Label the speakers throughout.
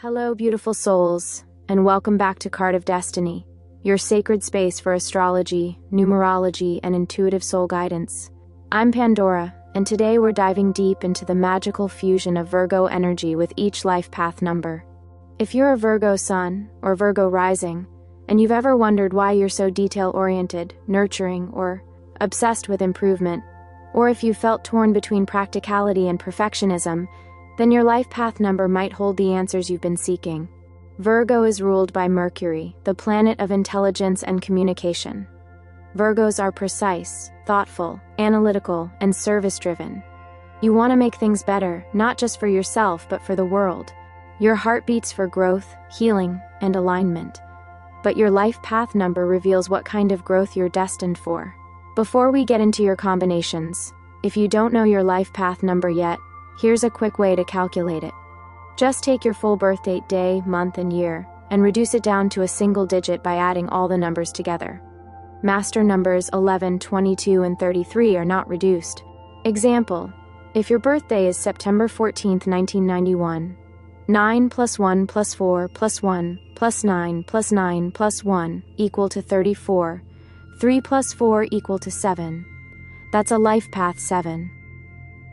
Speaker 1: Hello, beautiful souls, and welcome back to Card of Destiny, your sacred space for astrology, numerology, and intuitive soul guidance. I'm Pandora, and today we're diving deep into the magical fusion of Virgo energy with each life path number. If you're a Virgo sun or Virgo rising, and you've ever wondered why you're so detail-oriented, nurturing, or obsessed with improvement, or if you felt torn between practicality and perfectionism, then your life path number might hold the answers you've been seeking. Virgo is ruled by Mercury, the planet of intelligence and communication. Virgos are precise, thoughtful, analytical, and service-driven. You want to make things better, not just for yourself, but for the world. Your heart beats for growth, healing, and alignment. But your life path number reveals what kind of growth you're destined for. Before we get into your combinations, if you don't know your life path number yet, here's a quick way to calculate it. Just take your full birth date, day, month, and year, and reduce it down to a single digit by adding all the numbers together. Master numbers 11, 22, and 33 are not reduced. Example: if your birthday is September 14, 1991, 9 plus 1 plus 4 plus 1 plus 9 plus 9 plus 1 equal to 34, 3 plus 4 equal to 7. That's a life path 7.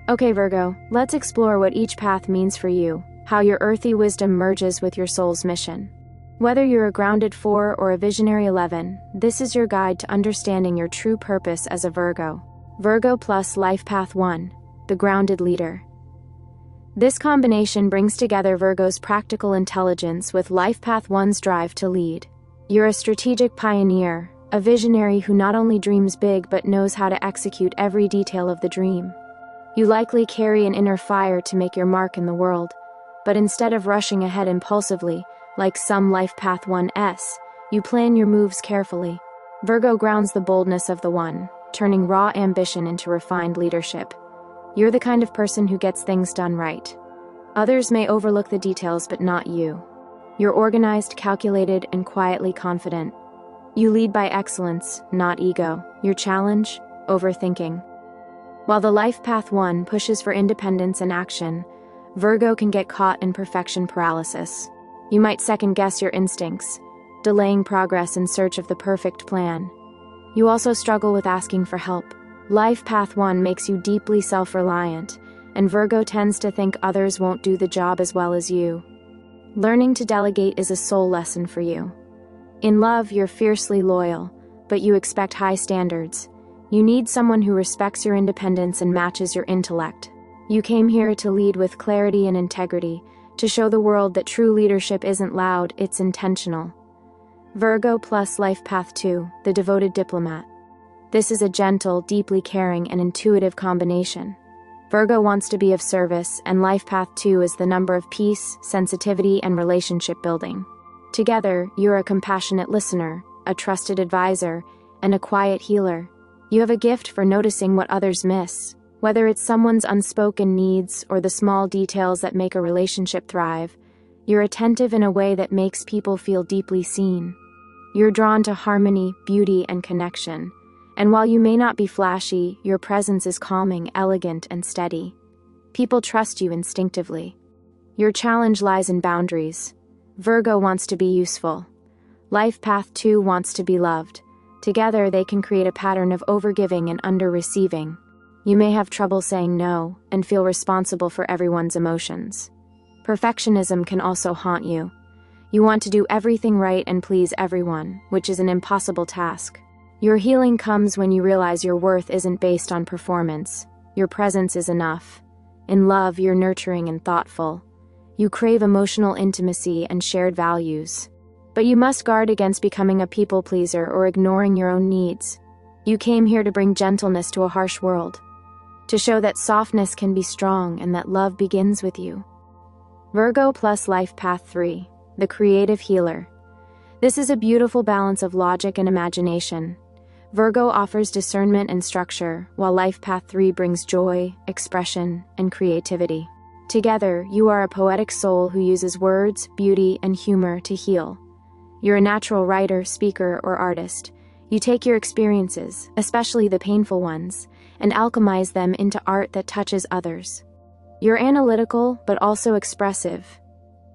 Speaker 1: Okay, Virgo, let's explore what each path means for you, how your earthy wisdom merges with your soul's mission. Whether you're a grounded 4 or a visionary 11, this is your guide to understanding your true purpose as a Virgo. Virgo plus Life Path 1, the grounded leader. This combination brings together Virgo's practical intelligence with Life Path 1's drive to lead. You're a strategic pioneer, a visionary who not only dreams big but knows how to execute every detail of the dream. You likely carry an inner fire to make your mark in the world, but instead of rushing ahead impulsively, like some Life Path 1s, you plan your moves carefully. Virgo grounds the boldness of the one, turning raw ambition into refined leadership. You're the kind of person who gets things done right. Others may overlook the details, but not you. You're organized, calculated, and quietly confident. You lead by excellence, not ego. Your challenge? Overthinking. While the Life Path 1 pushes for independence and action, Virgo can get caught in perfection paralysis. You might second-guess your instincts, delaying progress in search of the perfect plan. You also struggle with asking for help. Life Path 1 makes you deeply self-reliant, and Virgo tends to think others won't do the job as well as you. Learning to delegate is a soul lesson for you. In love, you're fiercely loyal, but you expect high standards. You need someone who respects your independence and matches your intellect. You came here to lead with clarity and integrity, to show the world that true leadership isn't loud, it's intentional. Virgo plus Life Path 2, the devoted diplomat. This is a gentle, deeply caring, and intuitive combination. Virgo wants to be of service, and Life Path 2 is the number of peace, sensitivity, and relationship building. Together, you're a compassionate listener, a trusted advisor, and a quiet healer. You have a gift for noticing what others miss, whether it's someone's unspoken needs or the small details that make a relationship thrive. You're attentive in a way that makes people feel deeply seen. You're drawn to harmony, beauty, and connection. And while you may not be flashy, your presence is calming, elegant, and steady. People trust you instinctively. Your challenge lies in boundaries. Virgo wants to be useful. Life Path 2 wants to be loved. Together, they can create a pattern of overgiving and under-receiving. You may have trouble saying no and feel responsible for everyone's emotions. Perfectionism can also haunt you. You want to do everything right and please everyone, which is an impossible task. Your healing comes when you realize your worth isn't based on performance. Your presence is enough. In love, you're nurturing and thoughtful. You crave emotional intimacy and shared values. But you must guard against becoming a people pleaser or ignoring your own needs. You came here to bring gentleness to a harsh world, to show that softness can be strong and that love begins with you. Virgo plus Life Path 3, the creative healer. This is a beautiful balance of logic and imagination. Virgo offers discernment and structure, while Life Path 3 brings joy, expression, and creativity. Together, you are a poetic soul who uses words, beauty, and humor to heal. You're a natural writer, speaker, or artist. You take your experiences, especially the painful ones, and alchemize them into art that touches others. You're analytical, but also expressive.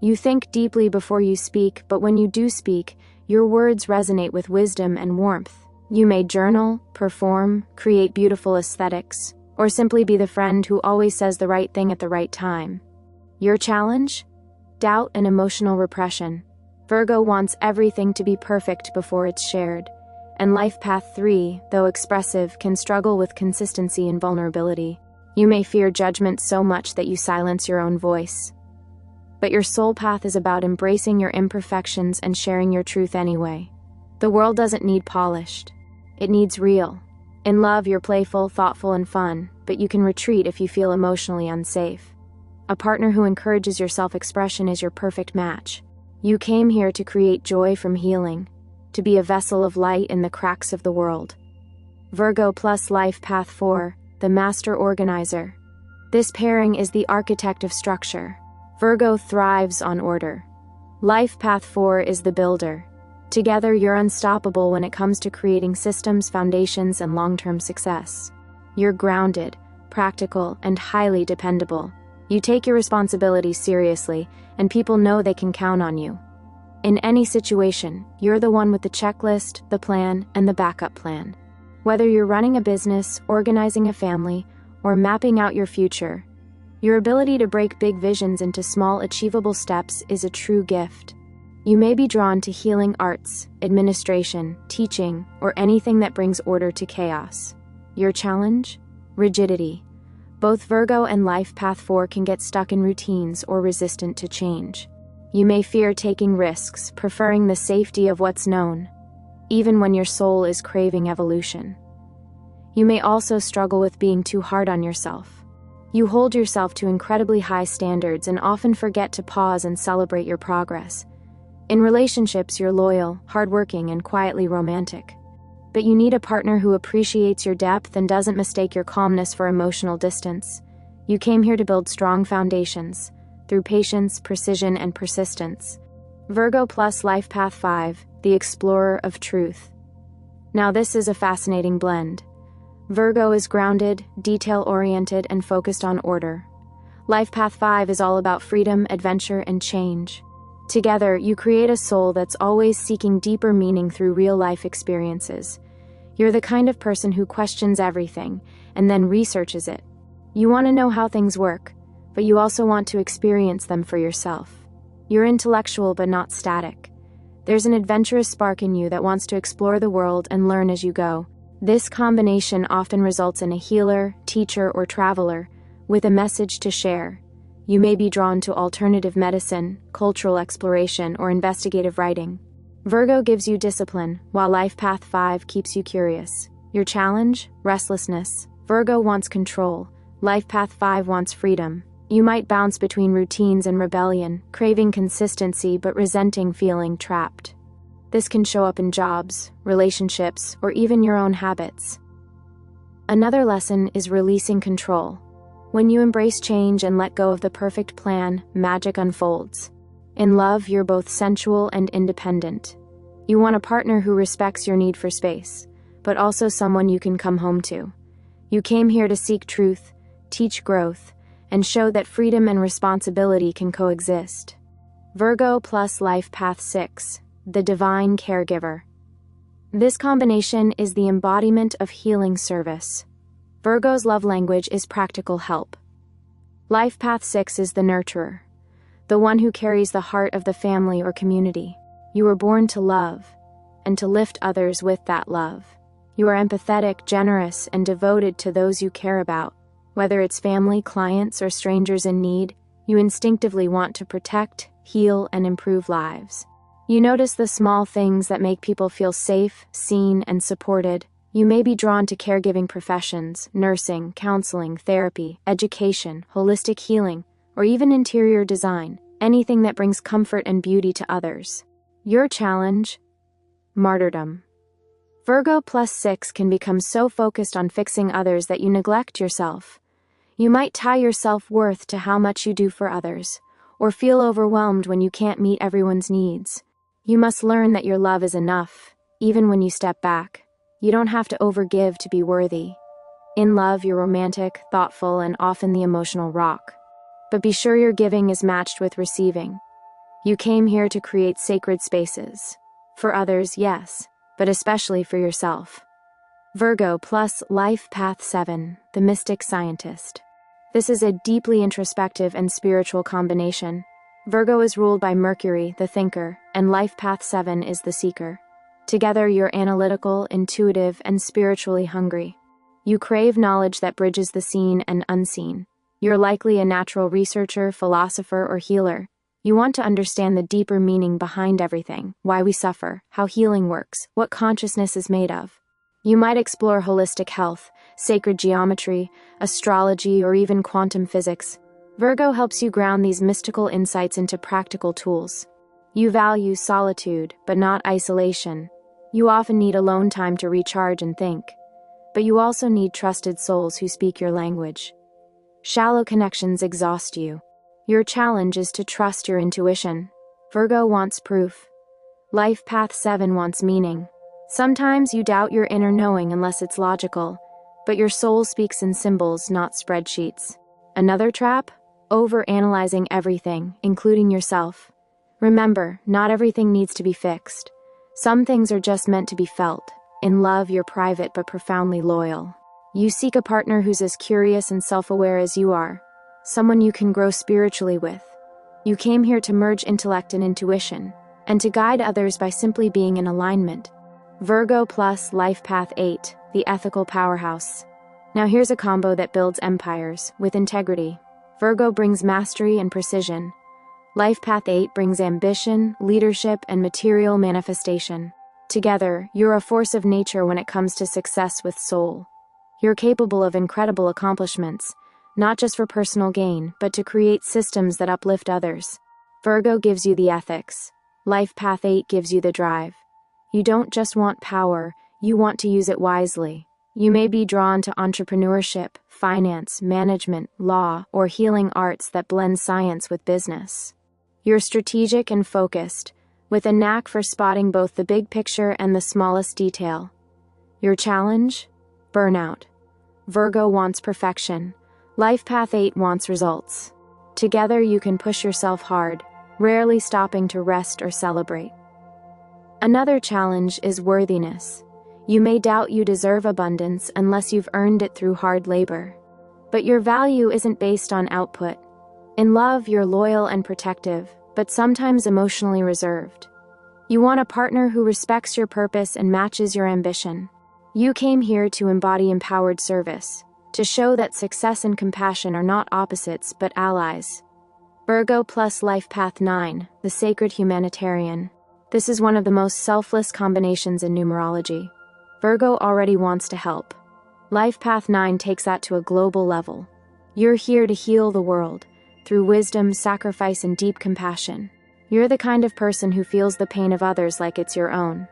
Speaker 1: You think deeply before you speak, but when you do speak, your words resonate with wisdom and warmth. You may journal, perform, create beautiful aesthetics, or simply be the friend who always says the right thing at the right time. Your challenge? Doubt and emotional repression. Virgo wants everything to be perfect before it's shared. And Life Path 3, though expressive, can struggle with consistency and vulnerability. You may fear judgment so much that you silence your own voice. But your soul path is about embracing your imperfections and sharing your truth anyway. The world doesn't need polished. It needs real. In love, you're playful, thoughtful, and fun, but you can retreat if you feel emotionally unsafe. A partner who encourages your self-expression is your perfect match. You came here to create joy from healing, to be a vessel of light in the cracks of the world. Virgo plus Life Path 4, the master organizer. This pairing is the architect of structure. Virgo thrives on order. Life Path 4 is the builder. Together, you're unstoppable when it comes to creating systems, foundations, and long-term success. You're grounded, practical, and highly dependable. You take your responsibilities seriously, and people know they can count on you. In any situation, you're the one with the checklist, the plan, and the backup plan. Whether you're running a business, organizing a family, or mapping out your future, your ability to break big visions into small, achievable steps is a true gift. You may be drawn to healing arts, administration, teaching, or anything that brings order to chaos. Your challenge? Rigidity. Both Virgo and Life Path 4 can get stuck in routines or resistant to change. You may fear taking risks, preferring the safety of what's known, even when your soul is craving evolution. You may also struggle with being too hard on yourself. You hold yourself to incredibly high standards and often forget to pause and celebrate your progress. In relationships, you're loyal, hardworking, and quietly romantic. But you need a partner who appreciates your depth and doesn't mistake your calmness for emotional distance. You came here to build strong foundations, through patience, precision, and persistence. Virgo plus Life Path 5, the explorer of truth. Now this is a fascinating blend. Virgo is grounded, detail-oriented, and focused on order. Life Path 5 is all about freedom, adventure, and change. Together, you create a soul that's always seeking deeper meaning through real-life experiences. You're the kind of person who questions everything, and then researches it. You want to know how things work, but you also want to experience them for yourself. You're intellectual but not static. There's an adventurous spark in you that wants to explore the world and learn as you go. This combination often results in a healer, teacher, or traveler with a message to share. You may be drawn to alternative medicine, cultural exploration, or investigative writing. Virgo gives you discipline, while Life Path 5 keeps you curious. Your challenge? Restlessness. Virgo wants control. Life Path 5 wants freedom. You might bounce between routines and rebellion, craving consistency but resenting feeling trapped. This can show up in jobs, relationships, or even your own habits. Another lesson is releasing control. When you embrace change and let go of the perfect plan, magic unfolds. In love, you're both sensual and independent. You want a partner who respects your need for space, but also someone you can come home to. You came here to seek truth, teach growth, and show that freedom and responsibility can coexist. Virgo plus Life Path 6, the divine caregiver. This combination is the embodiment of healing service. Virgo's love language is practical help. Life Path 6 is the nurturer, the one who carries the heart of the family or community. You were born to love, and to lift others with that love. You are empathetic, generous, and devoted to those you care about. Whether it's family, clients, or strangers in need, you instinctively want to protect, heal, and improve lives. You notice the small things that make people feel safe, seen, and supported. You may be drawn to caregiving professions, nursing, counseling, therapy, education, holistic healing, or even interior design, anything that brings comfort and beauty to others. Your challenge? Martyrdom. Virgo plus 6 can become so focused on fixing others that you neglect yourself. You might tie your self-worth to how much you do for others, or feel overwhelmed when you can't meet everyone's needs. You must learn that your love is enough, even when you step back. You don't have to overgive to be worthy. In love, you're romantic, thoughtful, and often the emotional rock. But be sure your giving is matched with receiving. You came here to create sacred spaces. For others, yes, but especially for yourself. Virgo plus Life Path 7, the mystic scientist. This is a deeply introspective and spiritual combination. Virgo is ruled by Mercury, the thinker, and Life Path 7 is the seeker. Together, you're analytical, intuitive, and spiritually hungry. You crave knowledge that bridges the seen and unseen. You're likely a natural researcher, philosopher, or healer. You want to understand the deeper meaning behind everything, why we suffer, how healing works, what consciousness is made of. You might explore holistic health, sacred geometry, astrology, or even quantum physics. Virgo helps you ground these mystical insights into practical tools. You value solitude, but not isolation. You often need alone time to recharge and think. But you also need trusted souls who speak your language. Shallow connections exhaust you. Your challenge is to trust your intuition. Virgo wants proof. Life Path 7 wants meaning. Sometimes you doubt your inner knowing unless it's logical, but your soul speaks in symbols, not spreadsheets. Another trap? Over-analyzing everything, including yourself. Remember, not everything needs to be fixed. Some things are just meant to be felt. In love, you're private but profoundly loyal. You seek a partner who's as curious and self-aware as you are. Someone you can grow spiritually with. You came here to merge intellect and intuition, and to guide others by simply being in alignment. Virgo plus Life Path 8, the ethical powerhouse. Now here's a combo that builds empires, with integrity. Virgo brings mastery and precision. Life Path 8 brings ambition, leadership, and material manifestation. Together, you're a force of nature when it comes to success with soul. You're capable of incredible accomplishments, not just for personal gain, but to create systems that uplift others. Virgo gives you the ethics. Life Path 8 gives you the drive. You don't just want power, you want to use it wisely. You may be drawn to entrepreneurship, finance, management, law, or healing arts that blend science with business. You're strategic and focused, with a knack for spotting both the big picture and the smallest detail. Your challenge? Burnout. Virgo wants perfection. Life Path 8 wants results. Together you can push yourself hard, rarely stopping to rest or celebrate. Another challenge is worthiness. You may doubt you deserve abundance unless you've earned it through hard labor. But your value isn't based on output. In love, you're loyal and protective, but sometimes emotionally reserved. You want a partner who respects your purpose and matches your ambition. You came here to embody empowered service, to show that success and compassion are not opposites but allies. Virgo plus Life Path 9, the sacred humanitarian. This is one of the most selfless combinations in numerology. Virgo already wants to help. Life Path 9 takes that to a global level. You're here to heal the world, through wisdom, sacrifice, and deep compassion. You're the kind of person who feels the pain of others like it's your own.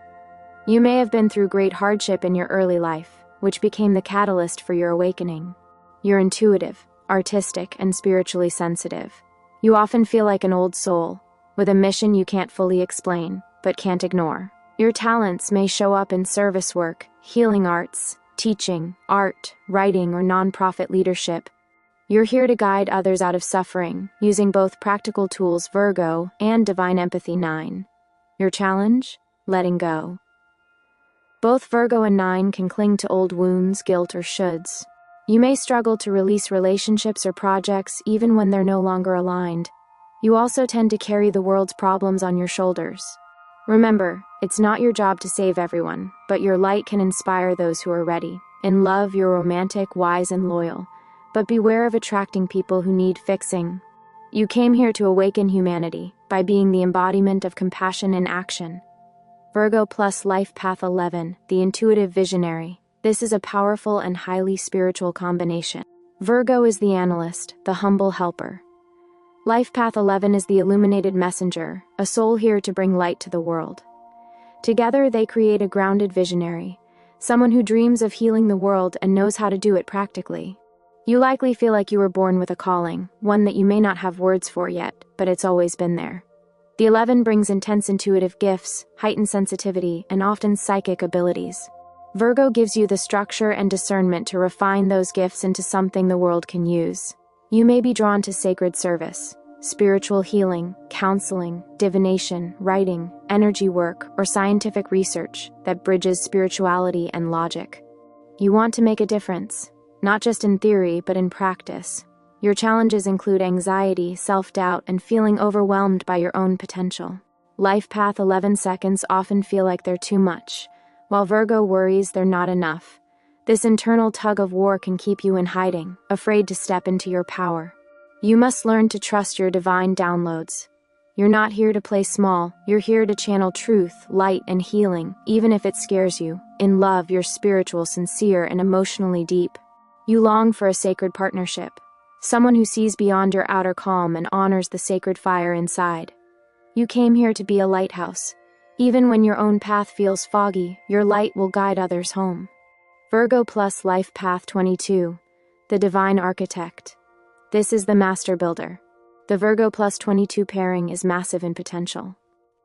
Speaker 1: You may have been through great hardship in your early life, which became the catalyst for your awakening. You're intuitive, artistic, and spiritually sensitive. You often feel like an old soul, with a mission you can't fully explain, but can't ignore. Your talents may show up in service work, healing arts, teaching, art, writing, or nonprofit leadership. You're here to guide others out of suffering, using both practical tools Virgo and Divine Empathy 9. Your challenge? Letting go. Both Virgo and 9 can cling to old wounds, guilt, or shoulds. You may struggle to release relationships or projects even when they're no longer aligned. You also tend to carry the world's problems on your shoulders. Remember, it's not your job to save everyone, but your light can inspire those who are ready. In love, you're romantic, wise, and loyal, but beware of attracting people who need fixing. You came here to awaken humanity by being the embodiment of compassion in action. Virgo plus Life Path 11, the intuitive visionary. This is a powerful and highly spiritual combination. Virgo is the analyst, the humble helper. Life Path 11 is the illuminated messenger, a soul here to bring light to the world. Together, they create a grounded visionary, someone who dreams of healing the world and knows how to do it practically. You likely feel like you were born with a calling, one that you may not have words for yet, but it's always been there. The 11 brings intense intuitive gifts, heightened sensitivity, and often psychic abilities. Virgo gives you the structure and discernment to refine those gifts into something the world can use. You may be drawn to sacred service, spiritual healing, counseling, divination, writing, energy work, or scientific research that bridges spirituality and logic. You want to make a difference, not just in theory, but in practice. Your challenges include anxiety, self-doubt, and feeling overwhelmed by your own potential. Life path 11 seconds often feel like they're too much, while Virgo worries they're not enough. This internal tug of war can keep you in hiding, afraid to step into your power. You must learn to trust your divine downloads. You're not here to play small, you're here to channel truth, light, and healing, even if it scares you. In love, you're spiritual, sincere, and emotionally deep. You long for a sacred partnership, someone who sees beyond your outer calm and honors the sacred fire inside. You came here to be a lighthouse. Even when your own path feels foggy, your light will guide others home. Virgo plus Life Path 22, the Divine Architect. This is the Master Builder. The Virgo plus 22 pairing is massive in potential.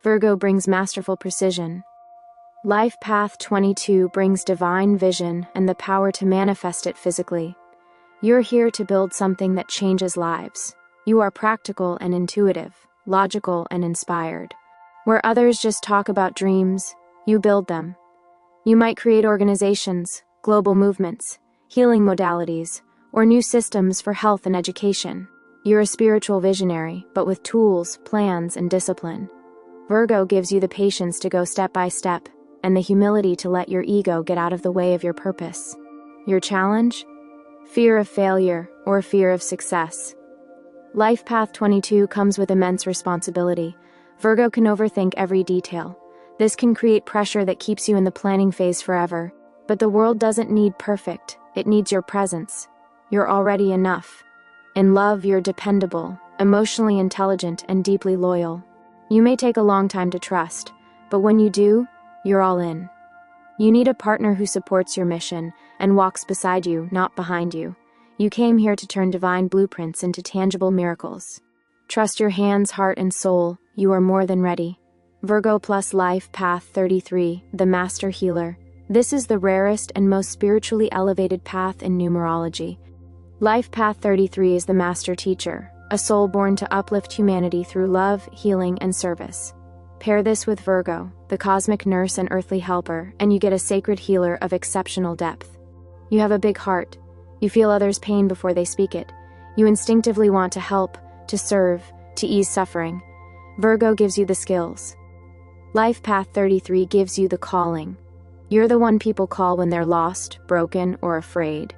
Speaker 1: Virgo brings masterful precision. Life Path 22 brings divine vision and the power to manifest it physically. You're here to build something that changes lives. You are practical and intuitive, logical and inspired. Where others just talk about dreams, you build them. You might create organizations, global movements, healing modalities, or new systems for health and education. You're a spiritual visionary, but with tools, plans, and discipline. Virgo gives you the patience to go step by step, and the humility to let your ego get out of the way of your purpose. Your challenge? Fear of failure or fear of success. Life Path 22 comes with immense responsibility. Virgo can overthink every detail. This can create pressure that keeps you in the planning phase forever. But the world doesn't need perfect, it needs your presence. You're already enough. In love, you're dependable, emotionally intelligent, and deeply loyal. You may take a long time to trust, but when you do, you're all in. You need a partner who supports your mission and walks beside you, not behind you. You came here to turn divine blueprints into tangible miracles. Trust your hands, heart, and soul. You are more than ready. Virgo plus Life Path 33, the Master Healer. This is the rarest and most spiritually elevated path in numerology. Life Path 33 is the Master Teacher, a soul born to uplift humanity through love, healing, and service. Pair this with Virgo, the cosmic nurse and earthly helper, and you get a sacred healer of exceptional depth. You have a big heart. You feel others' pain before they speak it. You instinctively want to help, to serve, to ease suffering. Virgo gives you the skills. Life Path 33 gives you the calling. You're the one people call when they're lost, broken, or afraid.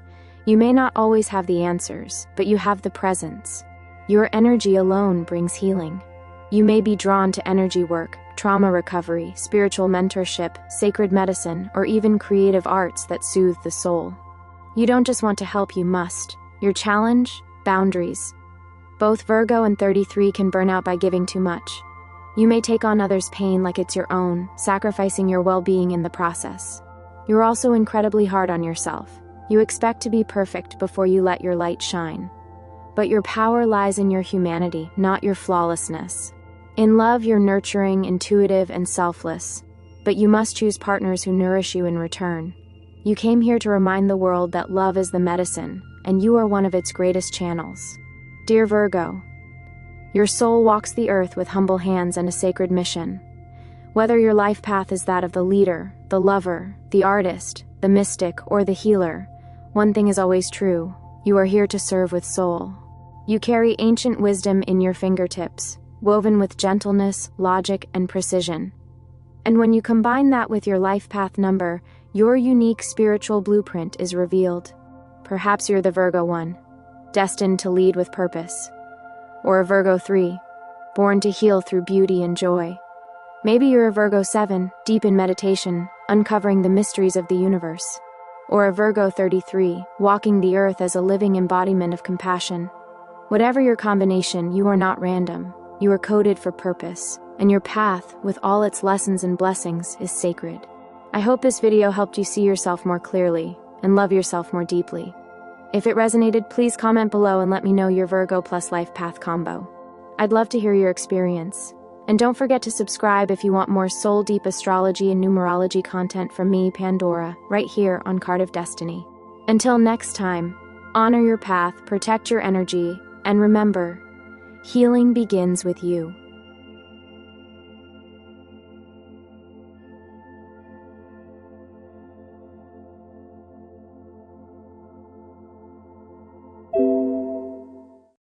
Speaker 1: You may not always have the answers, but you have the presence. Your energy alone brings healing. You may be drawn to energy work, trauma recovery, spiritual mentorship, sacred medicine, or even creative arts that soothe the soul. You don't just want to help, you must. Your challenge? Boundaries. Both Virgo and 33 can burn out by giving too much. You may take on others' pain like it's your own, sacrificing your well-being in the process. You're also incredibly hard on yourself. You expect to be perfect before you let your light shine. But your power lies in your humanity, not your flawlessness. In love, you're nurturing, intuitive, and selfless. But you must choose partners who nourish you in return. You came here to remind the world that love is the medicine, and you are one of its greatest channels. Dear Virgo, your soul walks the earth with humble hands and a sacred mission. Whether your life path is that of the leader, the lover, the artist, the mystic, or the healer, one thing is always true: you are here to serve with soul. You carry ancient wisdom in your fingertips, woven with gentleness, logic, and precision. And when you combine that with your life path number, your unique spiritual blueprint is revealed. Perhaps you're the Virgo 1, destined to lead with purpose. Or a Virgo 3, born to heal through beauty and joy. Maybe you're a Virgo 7, deep in meditation, uncovering the mysteries of the universe. Or a Virgo 33, walking the earth as a living embodiment of compassion. Whatever your combination, you are not random. You are coded for purpose, and your path, with all its lessons and blessings, is sacred. I hope this video helped you see yourself more clearly and love yourself more deeply. If it resonated, please comment below and let me know your Virgo plus life path combo. I'd love to hear your experience. And don't forget to subscribe if you want more soul-deep astrology and numerology content from me, Pandora, right here on Card of Destiny. Until next time, honor your path, protect your energy, and remember, Healing begins with you.